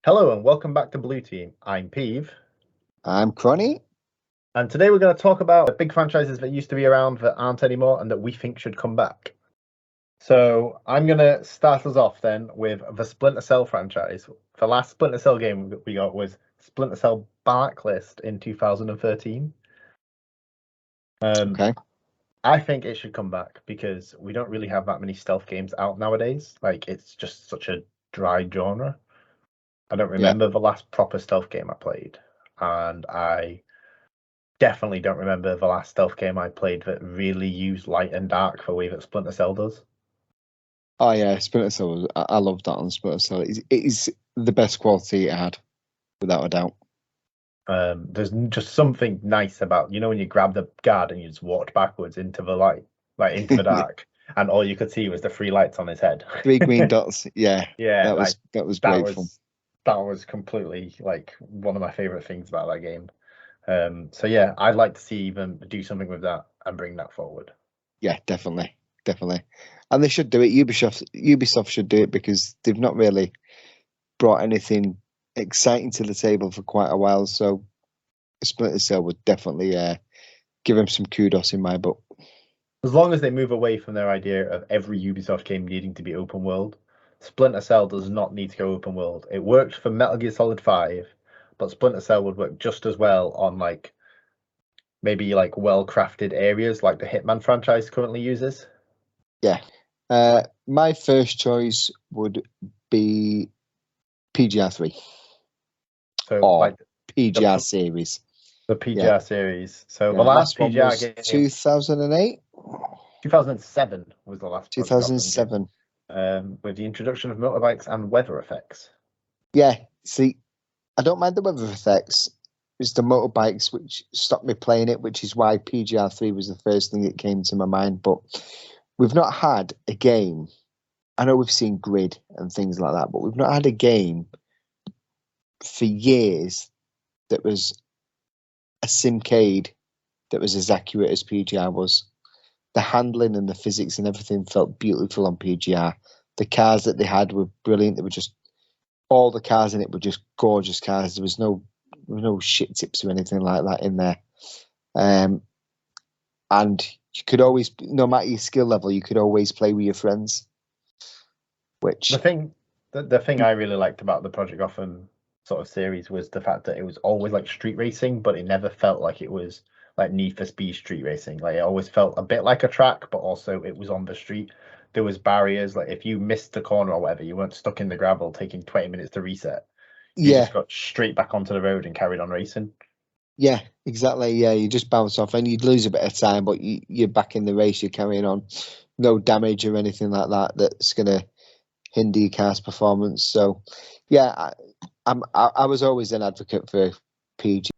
Hello and welcome back to Blue Team. I'm Peeve, I'm Cronny. and today we're going to talk about the big franchises that used to be around that aren't anymore and that we think should come back. So I'm going to start us off then with the Splinter Cell franchise. The last Splinter Cell game that we got was Splinter Cell Blacklist in 2013. Okay. I think it should come back because we don't really have that many stealth games out nowadays. Like, it's just such a dry genre. I don't remember the last proper stealth game I played, and I definitely don't remember the last stealth game I played that really used light and dark the way that Splinter Cell does. Oh yeah, Splinter Cell. I love that on Splinter Cell. It is the best quality it had, without a doubt. There's just something nice about, when you grab the guard and you just walked backwards into the light, like into the dark, and all you could see was the three lights on his head. 3 green dots. Yeah, Yeah, that was great fun. That was completely like one of my favorite things about that game. So yeah, I'd like to see them do something with that and bring that forward. Yeah, definitely, and they should do it. Ubisoft should do it because they've not really brought anything exciting to the table for quite a while. So Splinter Cell would definitely give them some kudos in my book. As long as they move away from their idea of every Ubisoft game needing to be open world, Splinter Cell does not need to go open world. It worked for Metal Gear Solid 5, but Splinter Cell would work just as well on maybe well-crafted areas like the Hitman franchise currently uses. Yeah. My first choice would be PGR3. So PGR series. The PGR series. So the last PGR one was game, 2008? 2007 was the last 2007. With the introduction of motorbikes and weather effects. Yeah, see, I don't mind the weather effects. It's the motorbikes which stopped me playing it, which is why PGR3 was the first thing that came to my mind. But we've not had a game. I know we've seen Grid and things like that, but we've not had a game for years that was a simcade that was as accurate as PGR was. The handling and the physics and everything felt beautiful on PGR. The cars that they had were brilliant. They were just all the cars in it were just gorgeous cars. There was no shit tips or anything like that in there. And you could always, no matter your skill level, you could always play with your friends. Which the thing I really liked about the Project Gotham sort of series was the fact that it was always like street racing, but it never felt like it was like Need for Speed street racing. Like, it always felt a bit like a track, but also it was on the street. There was barriers, like if you missed the corner or whatever, you weren't stuck in the gravel taking 20 minutes to reset. You just got straight back onto the road and carried on racing. Yeah, exactly. Yeah, you just bounce off and you'd lose a bit of time, but you're back in the race, you're carrying on. No damage or anything like that that's going to hinder your car's performance. So, yeah, I was always an advocate for PG.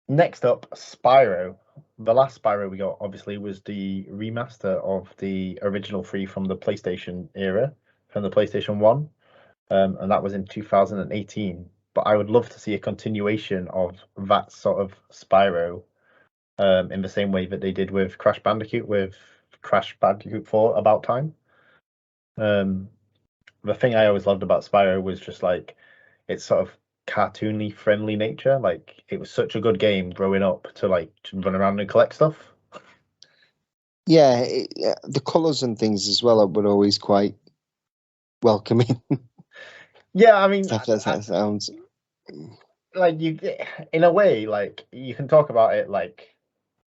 Next up, Spyro. The last Spyro we got, obviously, was the remaster of the original 3 from the PlayStation era, from the PlayStation 1. And that was in 2018. But I would love to see a continuation of that sort of Spyro, in the same way that they did with Crash Bandicoot 4 About Time. The thing I always loved about Spyro was just like its sort of cartoony friendly nature. Like, it was such a good game growing up to run around and collect stuff. Yeah, the colours and things as well were always quite welcoming. Yeah, I mean, Stuff that sounds like, you, in a way, like, you can talk about it like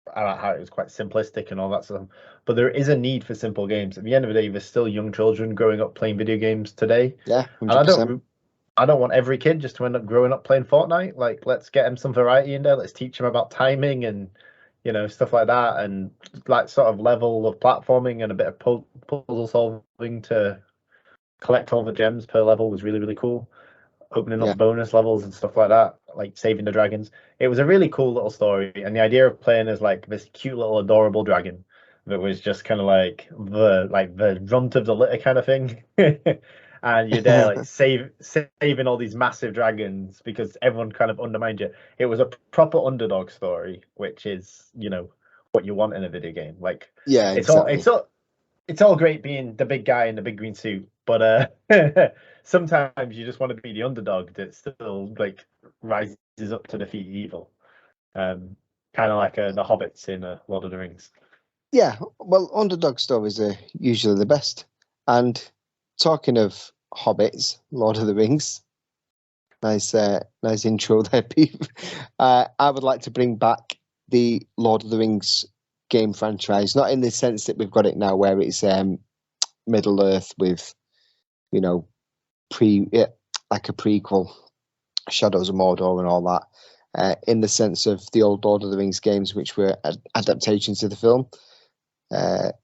about how it was quite simplistic and all that stuff, but there is a need for simple games. At the end of the day, there's still young children growing up playing video games today. Yeah, 100%. And I don't want every kid just to end up growing up playing Fortnite. Like, let's get them some variety in there. Let's teach them about timing and stuff like that, and like sort of level of platforming and a bit of puzzle solving to collect all the gems per level was really, really cool. Opening up bonus levels and stuff like that, like saving the dragons. It was a really cool little story, and the idea of playing as like this cute little adorable dragon that was just kind of like the runt of the litter kind of thing. And you're there like saving all these massive dragons because everyone kind of undermined you. It was a proper underdog story, which is what you want in a video game. Like, yeah, exactly. it's all great being the big guy in the big green suit, but sometimes you just want to be the underdog that still like rises up to defeat evil. Kind of like the hobbits in Lord of the Rings. Yeah, well, underdog stories are usually the best. And talking of hobbits, Lord of the Rings, nice intro there, Pete. I would like to bring back the Lord of the Rings game franchise, not in the sense that we've got it now, where it's Middle Earth with, you know, like a prequel, Shadows of Mordor and all that. In the sense of the old Lord of the Rings games, which were adaptations of the film. The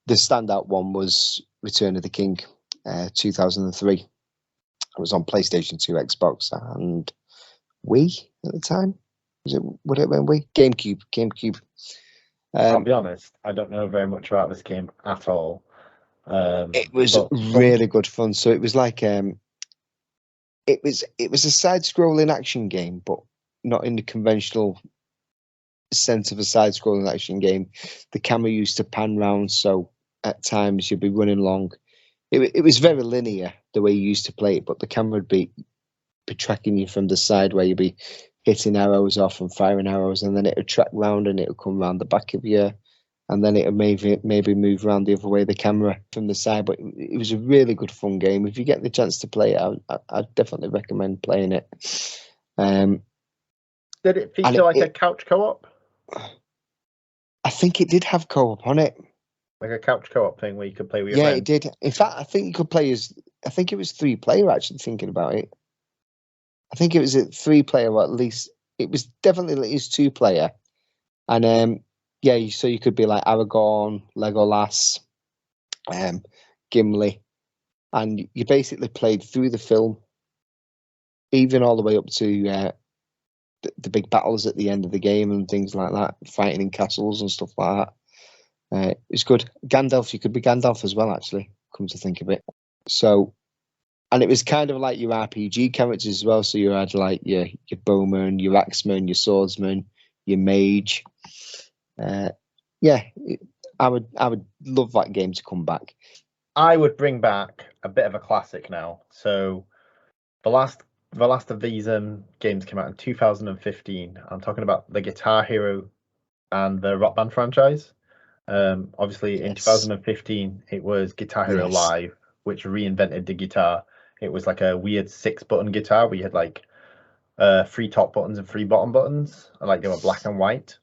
standout one was Return of the King, 2003. It was on PlayStation 2, Xbox, and Wii at the time. Would it have been Wii? GameCube. I'll be honest, I don't know very much about this game at all. It was really good fun. So it was like it was a side-scrolling action game, but not in the conventional sense of a side-scrolling action game. The camera used to pan round, so at times you'd be running along. It was very linear the way you used to play it, but the camera would be tracking you from the side where you'd be hitting arrows off and firing arrows, and then it would track round and it would come round the back of you, and then it would maybe move around the other way, the camera from the side. But it was a really good fun game. If you get the chance to play it, I'd definitely recommend playing it. Did it feature a couch co-op? I think it did have co-op on it. Like a couch co-op thing where you could play with your friends? Yeah, it did. In fact, I think you could play I think it was 3-player, actually, thinking about it. I think it was a 3-player, or at least, it was definitely at least 2-player. And so you could be like Aragorn, Legolas, Gimli, and you basically played through the film, even all the way up to the big battles at the end of the game and things like that, fighting in castles and stuff like that. It's good. Gandalf, you could be Gandalf as well, actually, come to think of it. So, and it was kind of like your RPG characters as well. So you had like your bowman, your axeman, your swordsman, your mage. I would love that game to come back. I would bring back a bit of a classic now. So the last of these games came out in 2015. I'm talking about the Guitar Hero and the Rock Band franchise. Obviously, in 2015, it was Guitar Hero Live, which reinvented the guitar. It was like a weird 6-button guitar where you had like 3 top buttons and 3 bottom buttons, and like they were black and white.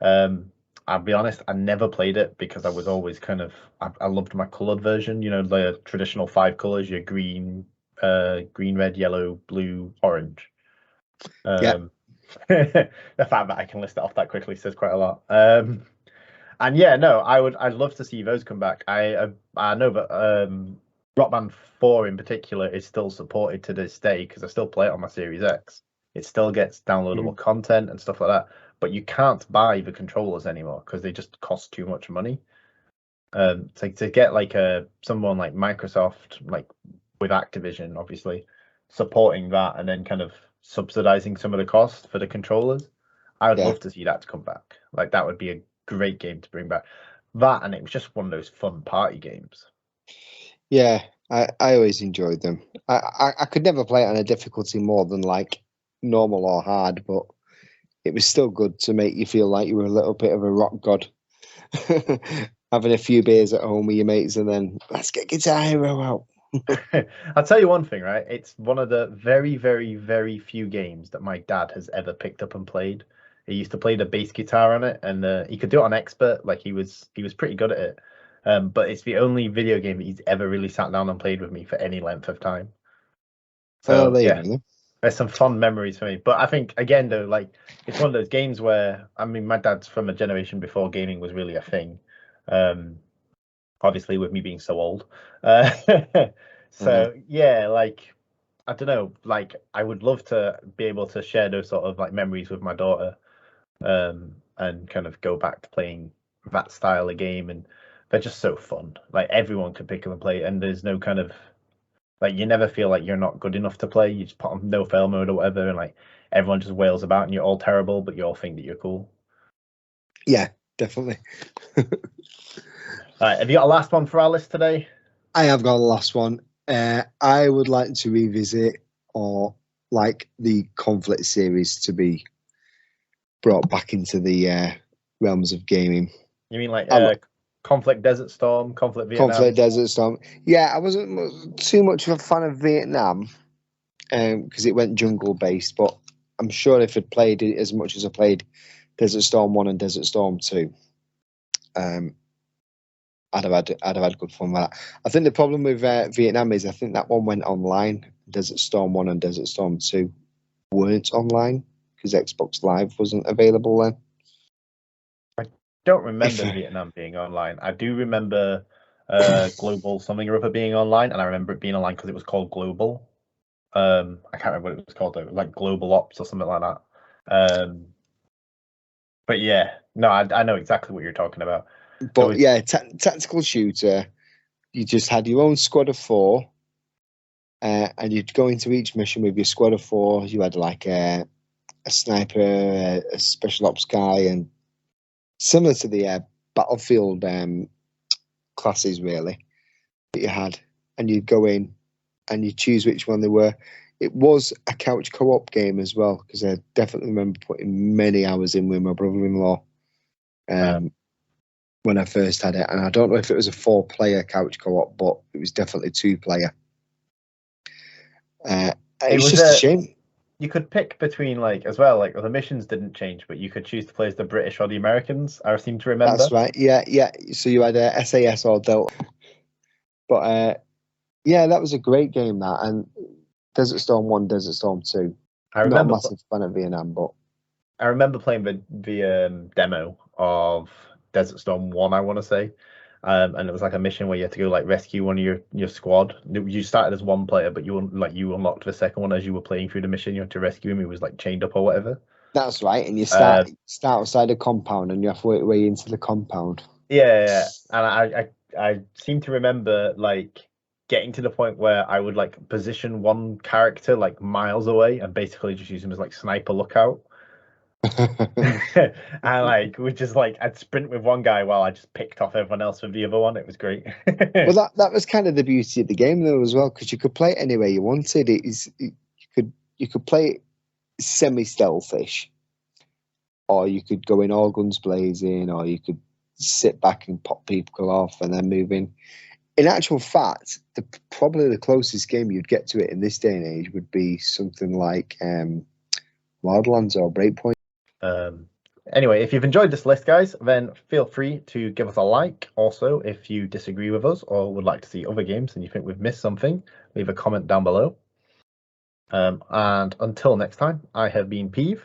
I'll be honest, I never played it because I was always I loved my colored version. You know, the traditional 5 colors: your green, red, yellow, blue, orange. The fact that I can list it off that quickly says quite a lot. And yeah, no, I'd love to see those come back. I know that Rock Band 4 in particular is still supported to this day because I still play it on my Series X. It still gets downloadable content and stuff like that, but you can't buy the controllers anymore because they just cost too much money. To get like someone like Microsoft, like with Activision, obviously supporting that and then kind of subsidizing some of the cost for the controllers, I would love to see that to come back. Like that would be a great game to bring back. That, and it was just one of those fun party games. Yeah, I always enjoyed them. I could never play it on a difficulty more than like normal or hard, but it was still good to make you feel like you were a little bit of a rock god. Having a few beers at home with your mates and then let's get Guitar Hero out. I'll tell you one thing, right? It's one of the very, very, very few games that my dad has ever picked up and played. He used to play the bass guitar on it, and he could do it on expert. Like he was pretty good at it. But it's the only video game that he's ever really sat down and played with me for any length of time. So there's some fun memories for me. But I think again though, like it's one of those games where my dad's from a generation before gaming was really a thing. Obviously with me being so old. So yeah, like I don't know, like I would love to be able to share those sort of like memories with my daughter, and kind of go back to playing that style of game, and they're just so fun. Like everyone can pick up and play, and there's no kind of like you never feel like you're not good enough to play. You just put on no fail mode or whatever, and like everyone just wails about, and you're all terrible, but you all think that you're cool. Yeah, definitely. All right, have you got a last one for our list today? I have got a last one. I would like to revisit or like the Conflict series to be brought back into the realms of gaming. You mean like I lo- Conflict Desert Storm, Conflict Conflict Vietnam? Desert Storm. Yeah, I wasn't too much of a fan of Vietnam because it went jungle based, but I'm sure if I'd played it as much as I played Desert Storm 1 and Desert Storm 2, I'd have had good fun with that. I think the problem with Vietnam is I think that one went online. Desert Storm 1 and Desert Storm 2 weren't online because Xbox Live wasn't available then. Don't remember Vietnam being online. I do remember Global something or other being online, and I remember it being online because it was called Global. I can't remember what it was called though, like Global Ops or something like that. But yeah, no, I know exactly what you're talking about. But yeah, tactical shooter. You just had your own squad of 4, and you'd go into each mission with your squad of 4. You had like a sniper, a special ops guy, and similar to the Battlefield classes, really, that you had. And you'd go in and you choose which one they were. It was a couch co-op game as well, because I definitely remember putting many hours in with my brother-in-law when I first had it. And I don't know if it was a 4-player couch co-op, but it was definitely 2-player. It was just a shame. You could pick between like as well, like the missions didn't change, but you could choose to play as the British or the Americans. I seem to remember. That's right. Yeah. So you had a SAS or Delta, but yeah, that was a great game. That and Desert Storm 1, Desert Storm 2. I'm not a massive fan of Vietnam, but I remember playing the demo of Desert Storm 1, I want to say. And it was like a mission where you had to go like rescue one of your squad. You started as one player, but you unlocked the second one as you were playing through the mission. You had to rescue him. He was like chained up or whatever. That's right. And you start outside a compound, and you have to work your way into the compound. Yeah. And I seem to remember like getting to the point where I would like position one character like miles away and basically just use him as like sniper lookout. And like we just like I'd sprint with one guy while I just picked off everyone else with the other one. It was great. Well, that was kind of the beauty of the game though as well, because you could play it any way you wanted. You could play it semi-stealthish, or you could go in all guns blazing, or you could sit back and pop people off and then move in. In actual fact, probably the closest game you'd get to it in this day and age would be something like Wildlands or Breakpoint. Anyway, if you've enjoyed this list, guys, then feel free to give us a like. Also, if you disagree with us or would like to see other games and you think we've missed something, leave a comment down below. And until next time, I have been Peeve.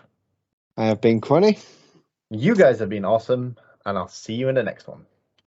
I have been Connie. You guys have been awesome, and I'll see you in the next one.